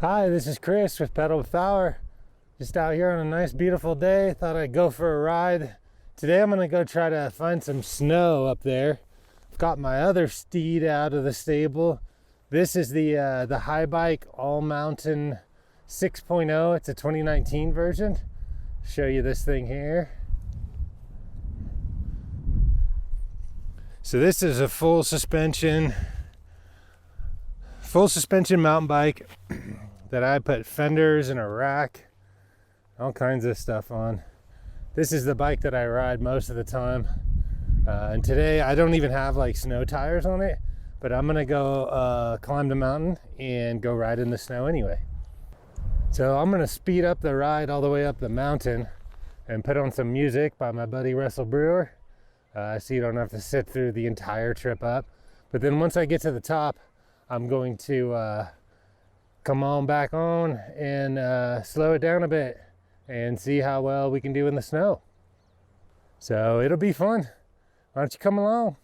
Hi, this is Chris with Pedal with Power. Just out here on a nice beautiful day. Thought I'd go for a ride. Today I'm gonna go try to find some snow up there. I've got my other steed out of the stable. This is the Haibike AllMtn 6.0. It's a 2019 version. Show you this thing here. So this is a full suspension mountain bike that I put fenders and a rack, all kinds of stuff on. This is the bike that I ride most of the time. And today I don't even have like snow tires on it, but I'm gonna go climb the mountain and go ride in the snow anyway. So I'm gonna speed up the ride all the way up the mountain and put on some music by my buddy Russell Brewer. So you don't have to sit through the entire trip up. But then once I get to the top, I'm going to come on back on and slow it down a bit and see how well we can do in the snow. So it'll be fun. Why don't you come along?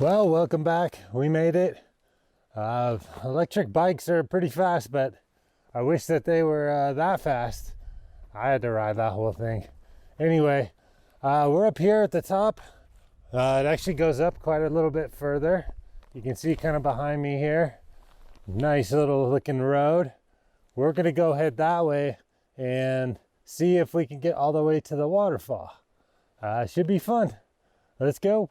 Well, welcome back. We made it. Electric bikes are pretty fast, but I wish that they were that fast. I had to ride that whole thing. Anyway, we're up here at the top. It actually goes up quite a little bit further. You can see kind of behind me here. Nice little looking road. We're gonna go head that way and see if we can get all the way to the waterfall. Should be fun. Let's go.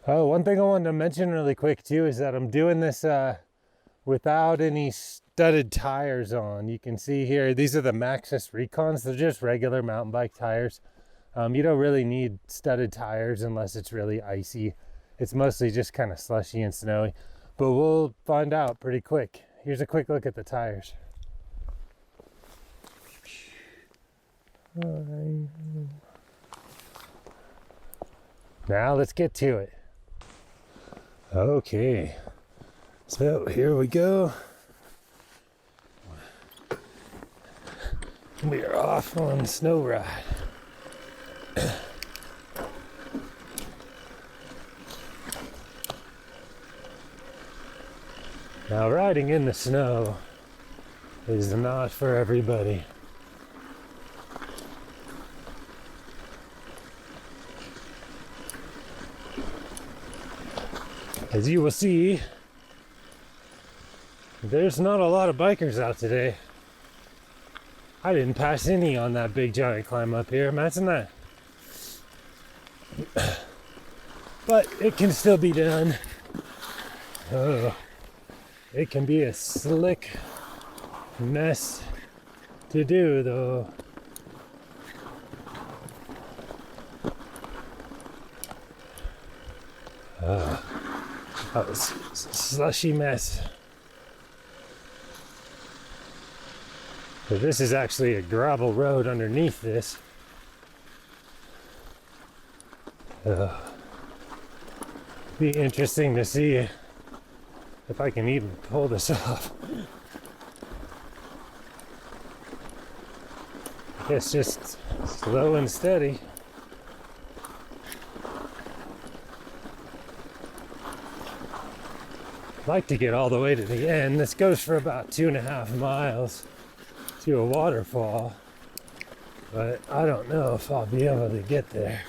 Oh, one thing I wanted to mention really quick too is that I'm doing this without any studded tires on. You can see here, these are the Maxxis Recons. They're just regular mountain bike tires. You don't really need studded tires unless it's really icy. It's mostly just kind of slushy and snowy, but we'll find out pretty quick. Here's a quick look at the tires. Now let's get to it. Okay, so here we go. We are off on snow ride. Now, riding in the snow is not for everybody. As you will see, there's not a lot of bikers out today. I didn't pass any on that big giant climb up here. Imagine that. But it can still be done. Oh, it can be a slick mess to do though. That was a slushy mess. But this is actually a gravel road underneath this. Be interesting to see if I can even pull this off. I guess just slow and steady. I'd like to get all the way to the end. This goes for about 2.5 miles to a waterfall, but I don't know if I'll be able to get there.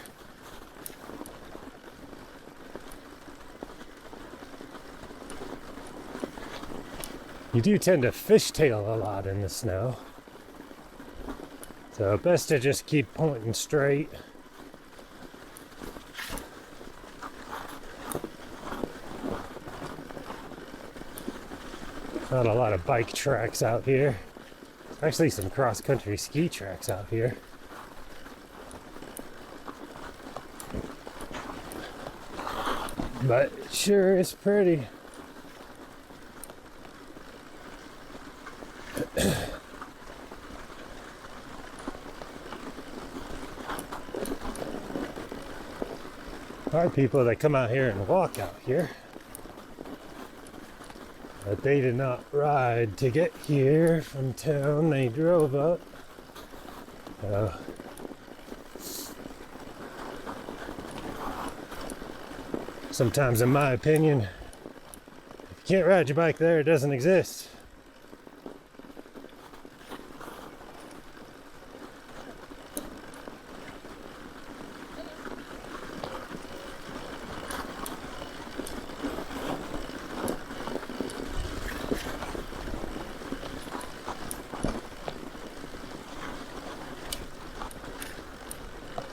You do tend to fishtail a lot in the snow, so best to just keep pointing straight. Not a lot of bike tracks out here. Actually, some cross-country ski tracks out here. But it sure is pretty. There are people that come out here and walk out here. But they did not ride to get here from town, they drove up. Sometimes, in my opinion, if you can't ride your bike there, it doesn't exist.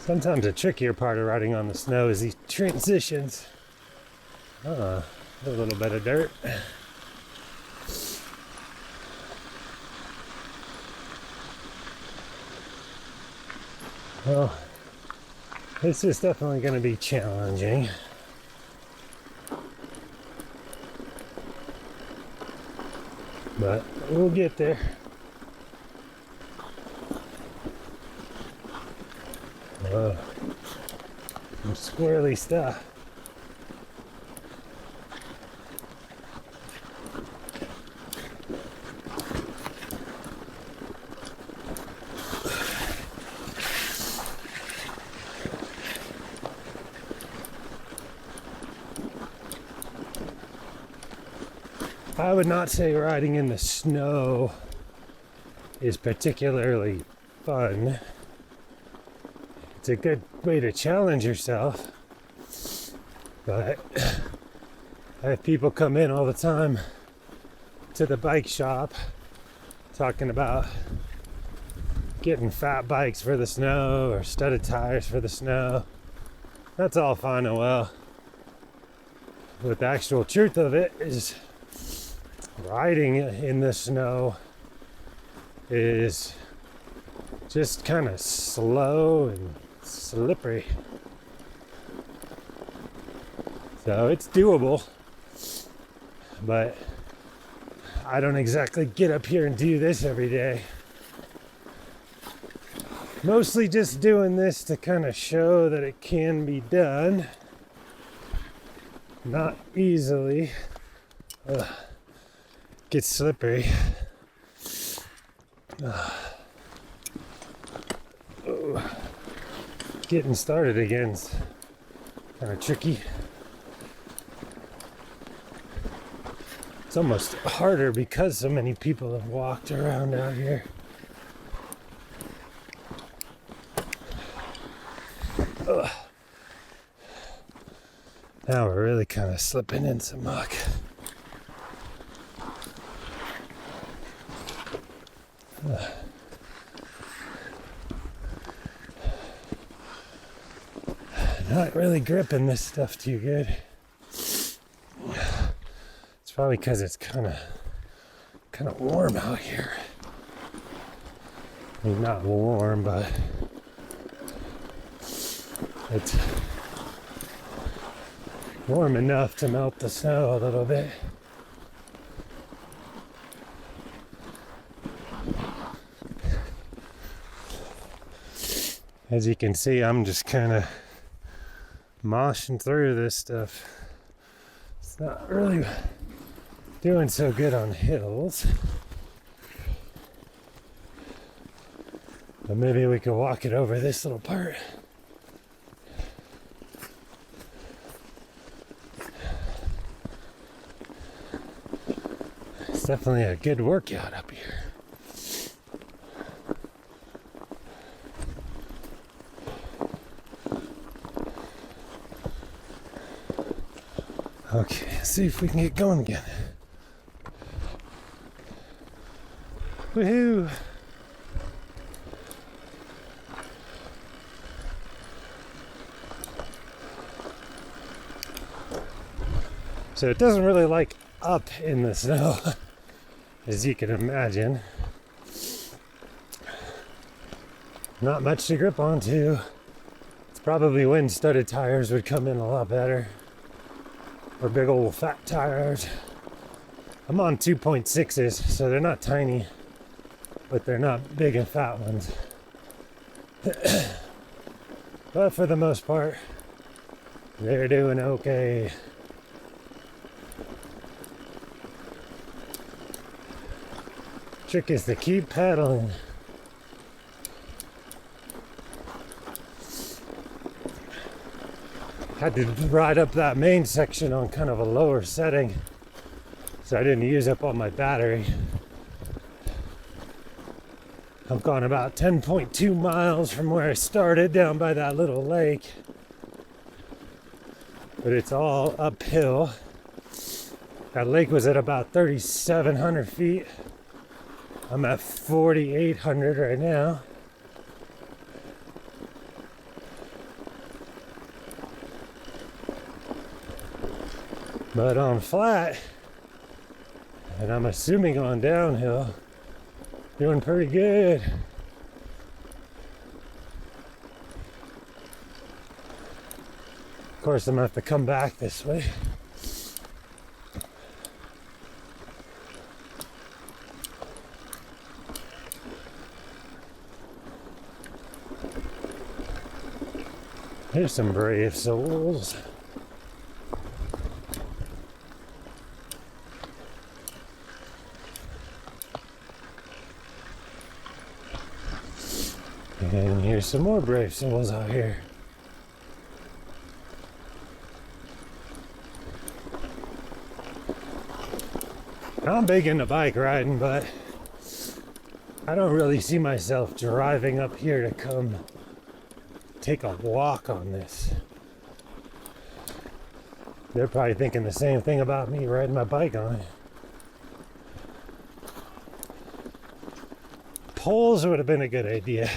Sometimes the trickier part of riding on the snow is these transitions. A little bit of dirt. Well, this is definitely going to be challenging. But we'll get there. Some squirrely stuff. I would not say riding in the snow is particularly fun. It's a good way to challenge yourself, but I have people come in all the time to the bike shop talking about getting fat bikes for the snow or studded tires for the snow. That's all fine and well, but the actual truth of it is riding in the snow is just kind of slow and slippery. So it's doable, but I don't exactly get up here and do this every day. Mostly just doing this to kind of show that it can be done. Not easily. Gets slippery. Getting started again's kind of tricky. It's almost harder because so many people have walked around out here. Now we're really kind of slipping in some muck. Not really gripping this stuff too good. It's probably because it's kind of warm out here. I mean, not warm, but it's warm enough to melt the snow a little bit. As you can see, I'm just kind of moshing through this stuff. It's not really doing so good on hills. But maybe we could walk it over this little part. It's definitely a good workout up here. Okay, let's see if we can get going again. Woohoo! So it doesn't really like up in the snow, as you can imagine. Not much to grip onto. It's probably when studded tires would come in a lot better. Or big old fat tires. I'm on 2.6s, so they're not tiny, but they're not big and fat ones. But for the most part, they're doing okay. Trick is to keep pedaling. Had to ride up that main section on kind of a lower setting, so I didn't use up all my battery. I've gone about 10.2 miles from where I started down by that little lake, but it's all uphill. That lake was at about 3,700 feet. I'm at 4,800 right now. But on flat, and I'm assuming on downhill, doing pretty good. Of course, I'm gonna have to come back this way. Here's some brave souls. And here's some more brave souls out here. I'm big into bike riding, but I don't really see myself driving up here to come take a walk on this. They're probably thinking the same thing about me riding my bike on it. Poles would have been a good idea.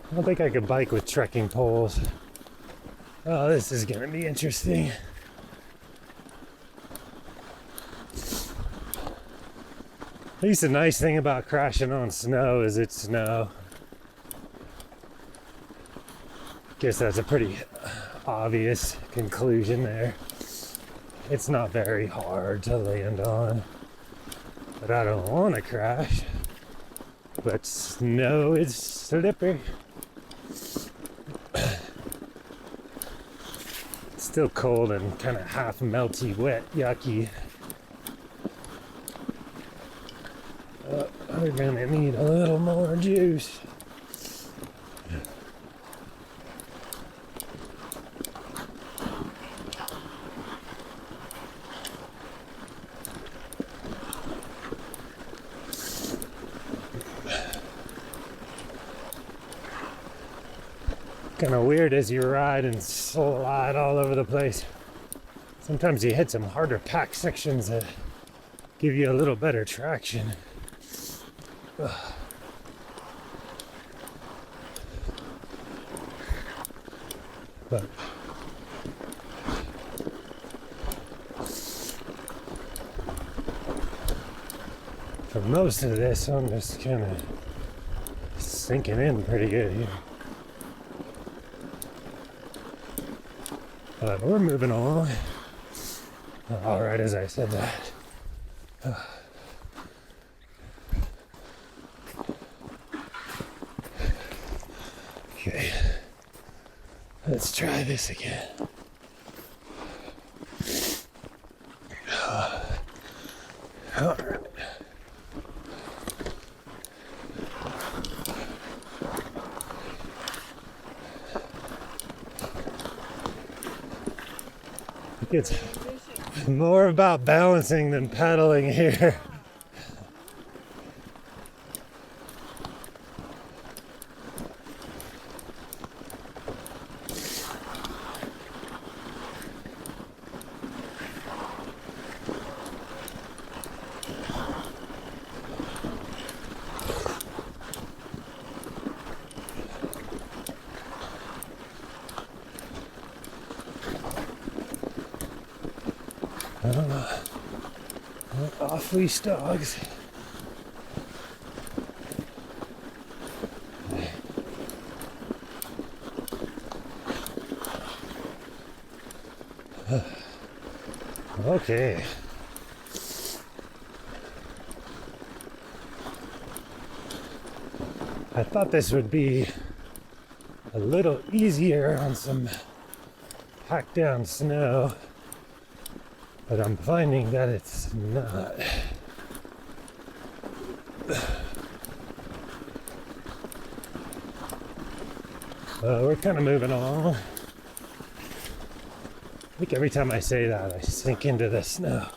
I don't think I could bike with trekking poles. Oh, this is gonna be interesting. At least the nice thing about crashing on snow is it's snow. Guess that's a pretty obvious conclusion there. It's not very hard to land on, but I don't want to crash. But snow is slippery. It's still cold and kind of half melty, wet, yucky. We're gonna need a little more juice. Kind of weird as you ride and slide all over the place. Sometimes you hit some harder packed sections that give you a little better traction. But for most of this, I'm just kind of sinking in pretty good here. But we're moving along. All right, as I said that. Okay, let's try this again. All right. It's more about balancing than pedaling here. Off leash dogs. Okay. I thought this would be a little easier on some packed down snow, but I'm finding that it's not. We're kind of moving along. I think every time I say that, I sink into the snow.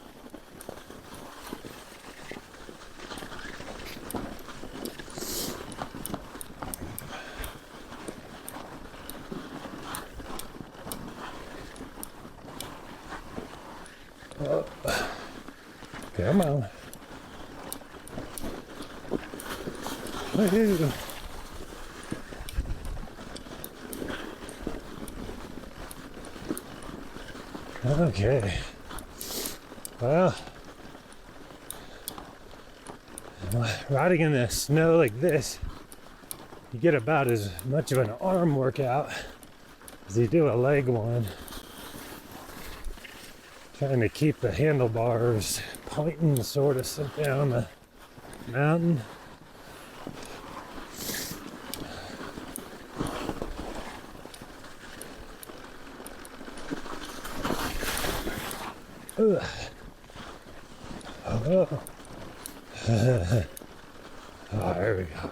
Oh, come on. Woo-hoo. Okay. Well, riding in the snow like this, you get about as much of an arm workout as you do a leg one. Trying to keep the handlebars pointing sort of down the mountain. Ugh. Oh. Oh, there we go.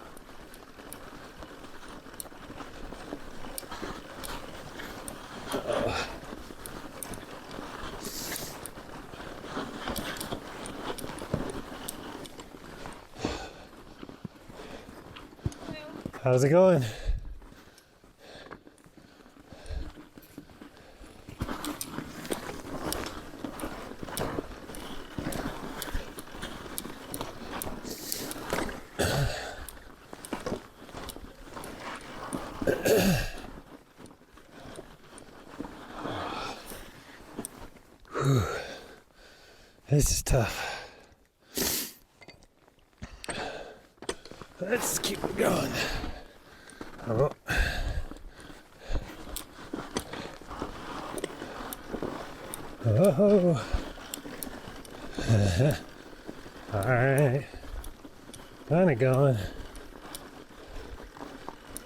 How's it going? This is tough. Let's keep it going. Oh. Oh. All right. Kind of going.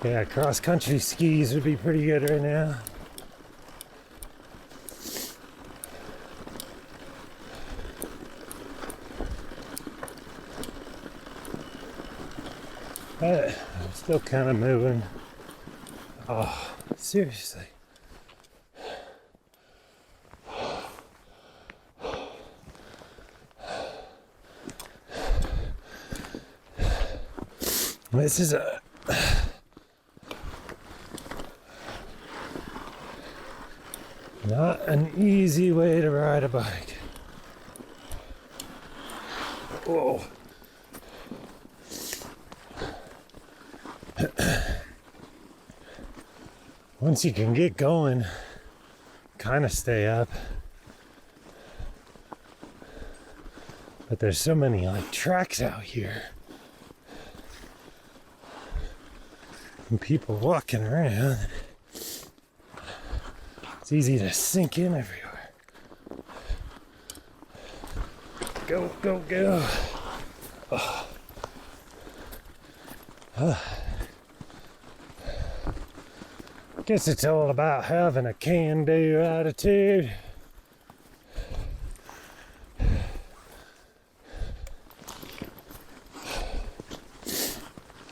Yeah, cross-country skis would be pretty good right now. But I'm still kind of moving. Oh, seriously. This is not an easy way to ride a bike. Whoa. Once you can get going, kind of stay up. But there's so many like tracks out here. And people walking around. It's easy to sink in everywhere. Go, go, go. Oh. Guess it's all about having a can-do attitude.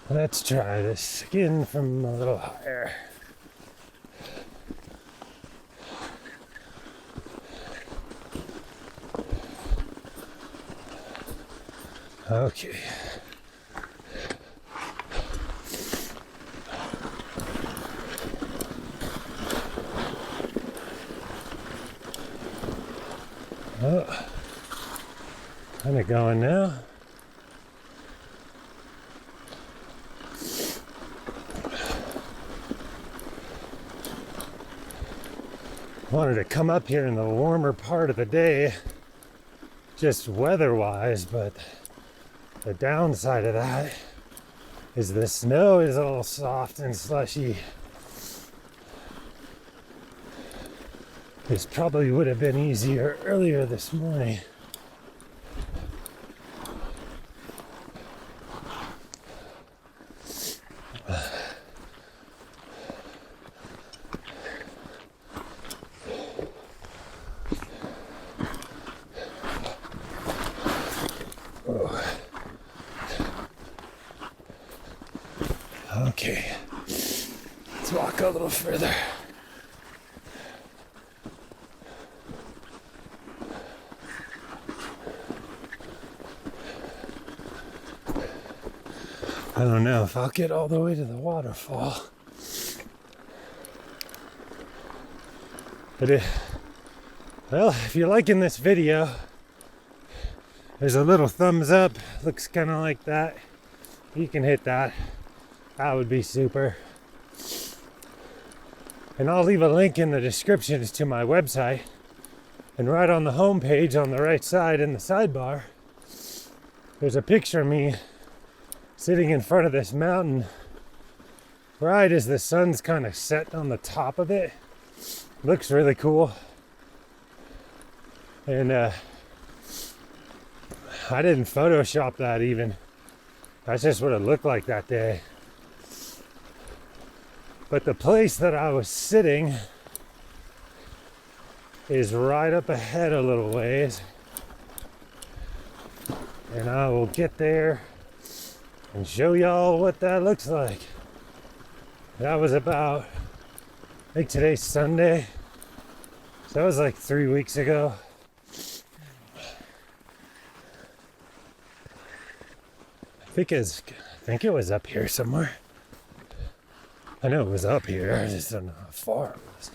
Let's try this again from a little higher. Okay. Oh, kind of going now. Wanted to come up here in the warmer part of the day, just weather-wise, but the downside of that is the snow is all soft and slushy. This probably would have been easier earlier this morning. Okay, let's walk a little further. I don't know if I'll get all the way to the waterfall. But if you're liking this video, there's a little thumbs up. Looks kind of like that. You can hit that. That would be super. And I'll leave a link in the description to my website. And right on the home page on the right side in the sidebar, there's a picture of me sitting in front of this mountain right as the sun's kind of set on the top of it. Looks really cool. And I didn't Photoshop that even. That's just what it looked like that day. But the place that I was sitting is right up ahead a little ways. And I will get there and show y'all what that looks like. That was about, I think today's Sunday. So that was like 3 weeks ago. I think it was up here somewhere. I know it was up here, I just don't know how far it was.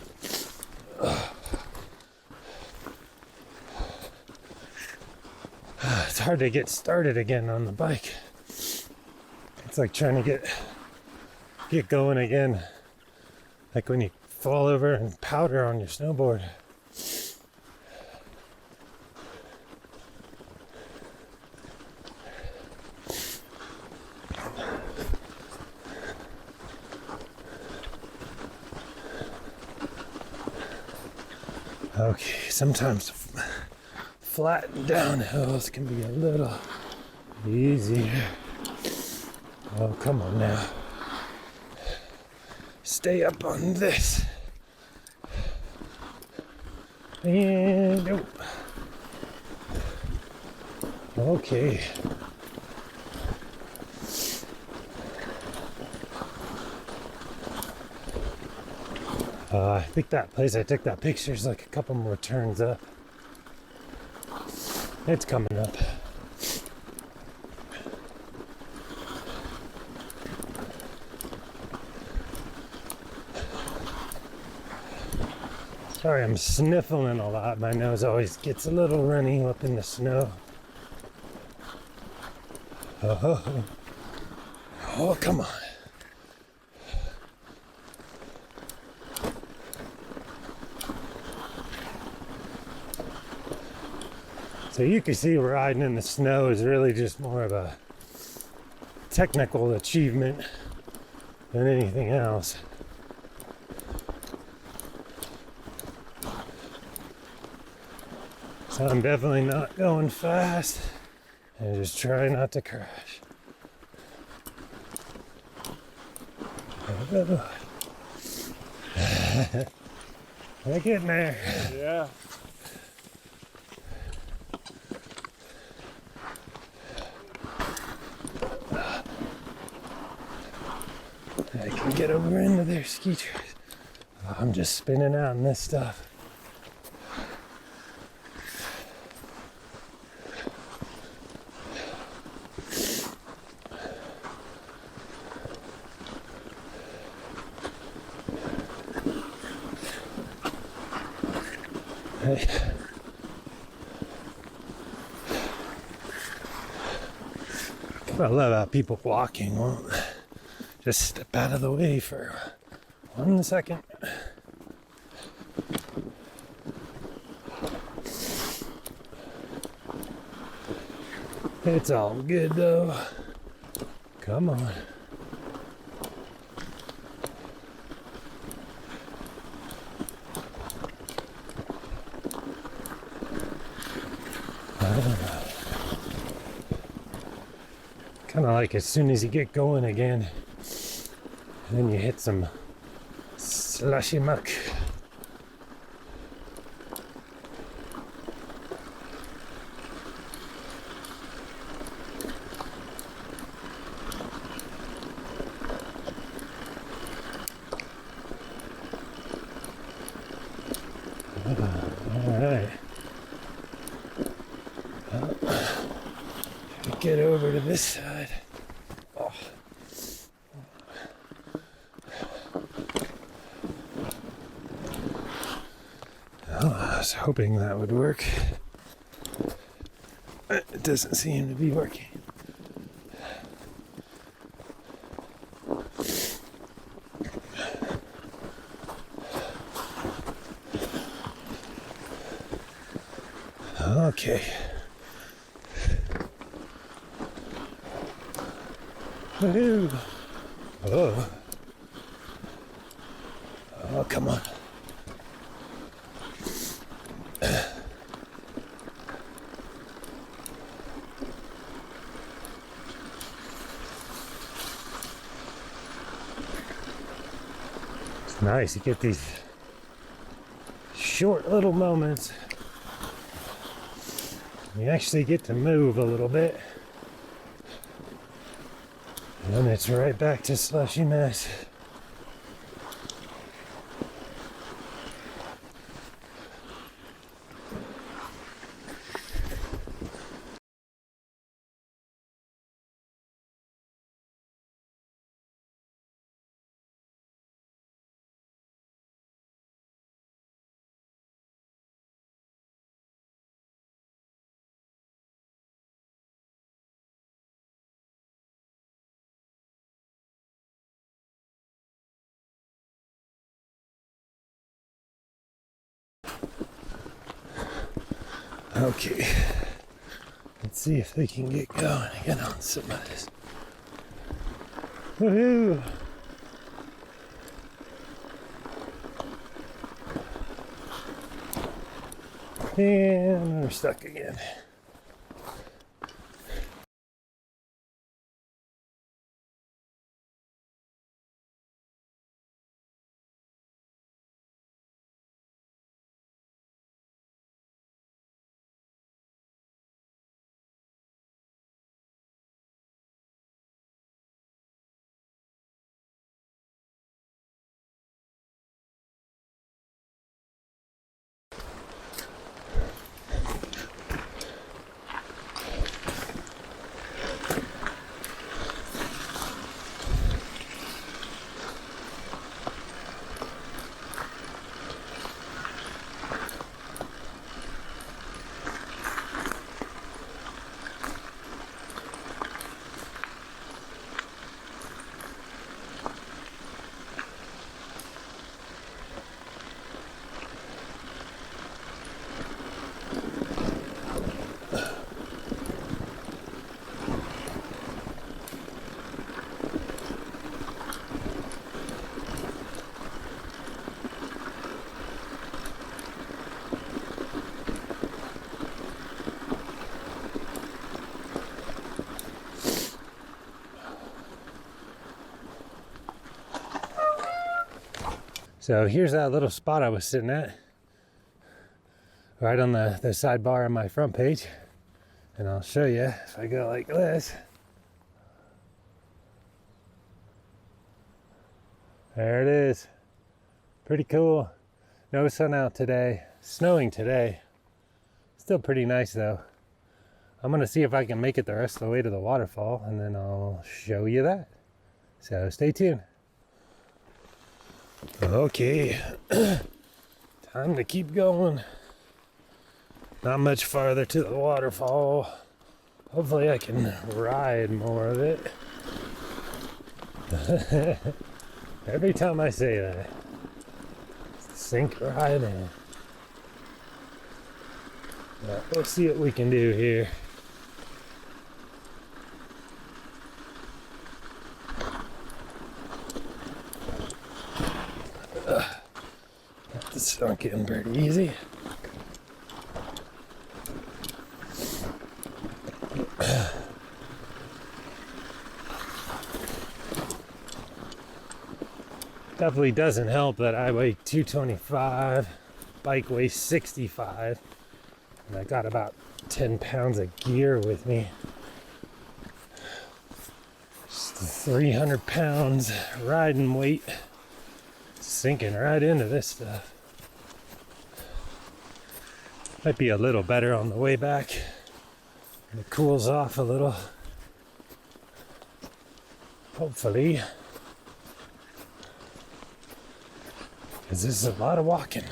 It's hard to get started again on the bike. It's like trying to get going again. Like when you fall over and powder on your snowboard. Okay, sometimes flat and downhills can be a little easier. Oh, come on now. Stay up on this. And oh. Okay. I think that place I took that picture is like a couple more turns up. It's coming up. Sorry, I'm sniffling a lot. My nose always gets a little runny up in the snow. Oh, come on. So you can see riding in the snow is really just more of a technical achievement than anything else. So I'm definitely not going fast and just try not to crash. We're getting there. Yeah. I can get over into their ski tracks. I'm just spinning out in this stuff. Hey. I love how people walking won't just step out of the way for 1 second. It's all good though. Come on. Kind of like as soon as you get going again, then you hit some slushy muck. All right. Get over to this side. Oh. Well, I was hoping that would work. It doesn't seem to be working. Okay. Woohoo! Oh. Oh, come on. It's nice, you get these short little moments. You actually get to move a little bit. And then it's right back to slushy mess. Okay, let's see if they can get going again on some of this. Woohoo! And we're stuck again. So here's that little spot I was sitting at, right on the sidebar on my front page. And I'll show you if I go like this. There it is. Pretty cool. No sun out today. Snowing today. Still pretty nice though. I'm gonna see if I can make it the rest of the way to the waterfall, and then I'll show you that. So stay tuned. Okay, time to keep going. Not much farther to the waterfall. Hopefully I can ride more of it. Every time I say that, sink right in. But we'll see what we can do here. It's sunk in pretty easy. Definitely doesn't help that I weigh 225, bike weighs 65, and I got about 10 pounds of gear with me. Just 300 pounds riding weight, sinking right into this stuff. Might be a little better on the way back. And it cools off a little. Hopefully. Because this is a lot of walking.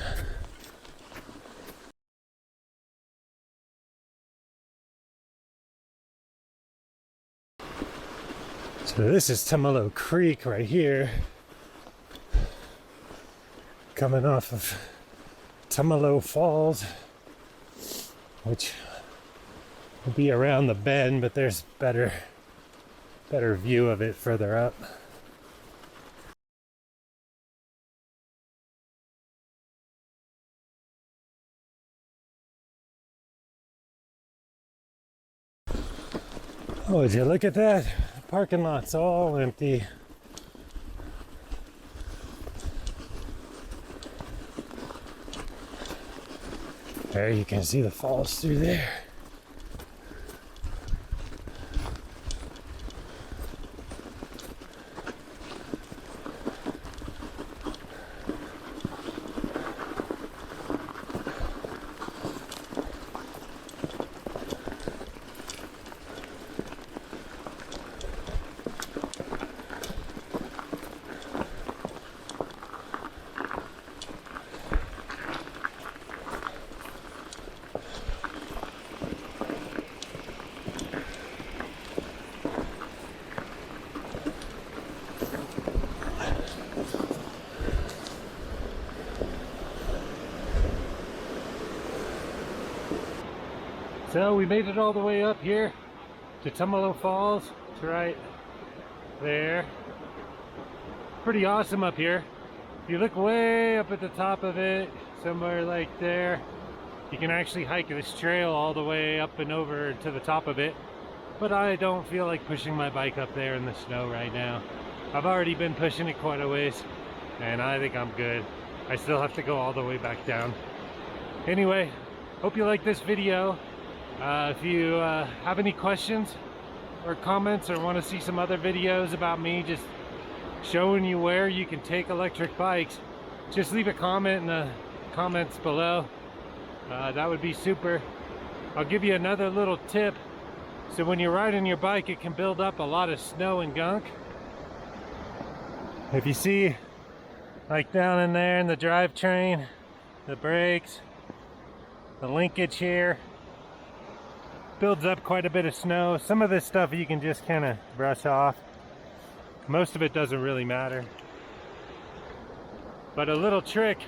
So this is Tumalo Creek right here. Coming off of Tumalo Falls, which will be around the bend, but there's better view of it further up. Oh, would you look at that? The parking lot's all empty. There you can see the falls through there. So we made it all the way up here to Tumalo Falls. It's right there. Pretty awesome up here. If you look way up at the top of it, somewhere like there, you can actually hike this trail all the way up and over to the top of it. But I don't feel like pushing my bike up there in the snow right now. I've already been pushing it quite a ways, and I think I'm good. I still have to go all the way back down. Anyway, hope you like this video. If you have any questions or comments or want to see some other videos about me just showing you where you can take electric bikes, just leave a comment in the comments below. That would be super. I'll give you another little tip. So when you're riding your bike, it can build up a lot of snow and gunk. If you see, like down in there in the drivetrain, the brakes, the linkage here, builds up quite a bit of snow. Some of this stuff you can just kind of brush off. Most of it doesn't really matter. But a little trick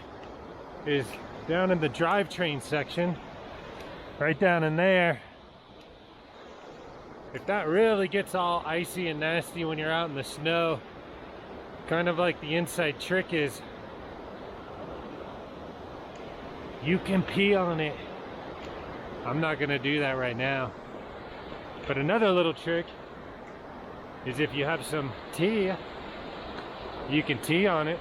is down in the drivetrain section, right down in there. If that really gets all icy and nasty when you're out in the snow, kind of like the inside trick is, you can pee on it. I'm not gonna do that right now. But another little trick is if you have some tea, you can tea on it.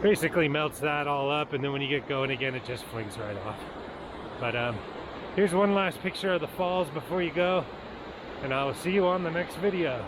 Basically melts that all up, and then when you get going again, it just flings right off. But here's one last picture of the falls before you go, and I will see you on the next video.